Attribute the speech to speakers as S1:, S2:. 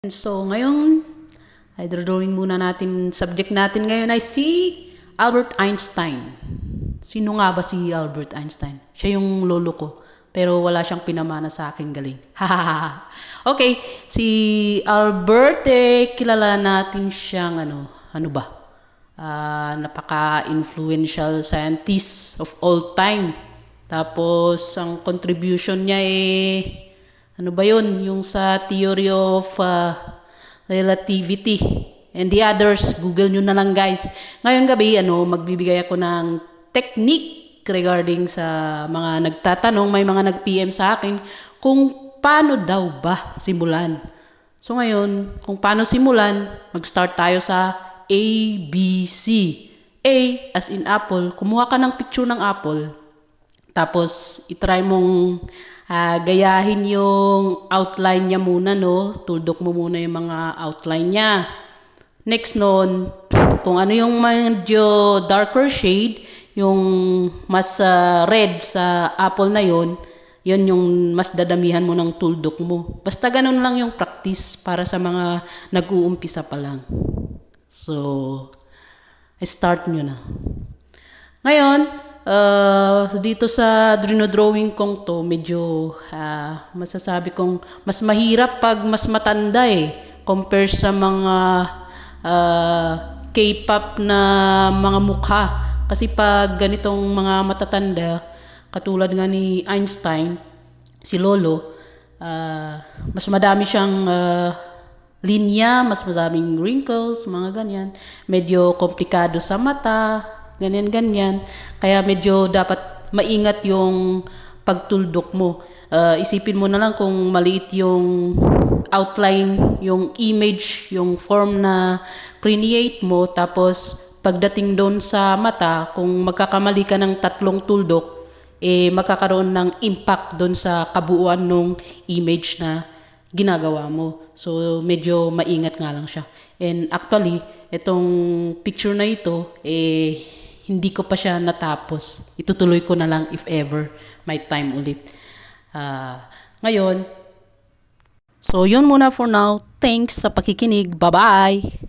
S1: So, ngayon, hydrodrawing muna natin. Subject natin ngayon ay si Albert Einstein. Sino nga ba si Albert Einstein? Siya yung lolo ko. Pero wala siyang pinamana sa aking galing. Okay, si Albert, kilala natin siyang ano ba? Napaka-influential scientist of all time. Tapos, ang contribution niya ano ba yun? Yung sa theory of relativity. And the others, Google nyo na lang guys. Ngayon gabi, magbibigay ako ng technique regarding sa mga nagtatanong, may mga nag-PM sa akin, kung paano daw ba simulan. So ngayon, kung paano simulan, mag-start tayo sa ABC. A as in apple, kumuha ka ng picture ng apple. Tapos, itry mong gayahin yung outline niya muna, no? Tuldok mo muna yung mga outline niya. Next nun, kung ano yung medyo darker shade, yung mas red sa apple na yun yung mas dadamihan mo ng tuldok mo. Basta ganun lang yung practice para sa mga nag-uumpisa pa lang. So, start nyo na. Ngayon, dito sa drawing kong to, medyo masasabi kong mas mahirap pag mas matanda compare sa mga K-pop na mga mukha. Kasi pag ganitong mga matatanda, katulad nga ni Einstein, si Lolo, mas madami siyang linya, mas maraming wrinkles, mga ganyan. Medyo komplikado sa mata, ganyan. Kaya medyo dapat maingat yung pagtuldok mo. Isipin mo na lang kung maliit yung outline, yung image, yung form na create mo. Tapos pagdating doon sa mata, kung magkakamali ka ng 3 tuldok, magkakaroon ng impact doon sa kabuuan ng image na ginagawa mo. So medyo maingat nga lang siya. And actually, itong picture na ito, hindi ko pa siya natapos. Itutuloy ko na lang if ever may time ulit. Ngayon, so yun muna for now. Thanks sa pakikinig. Bye-bye!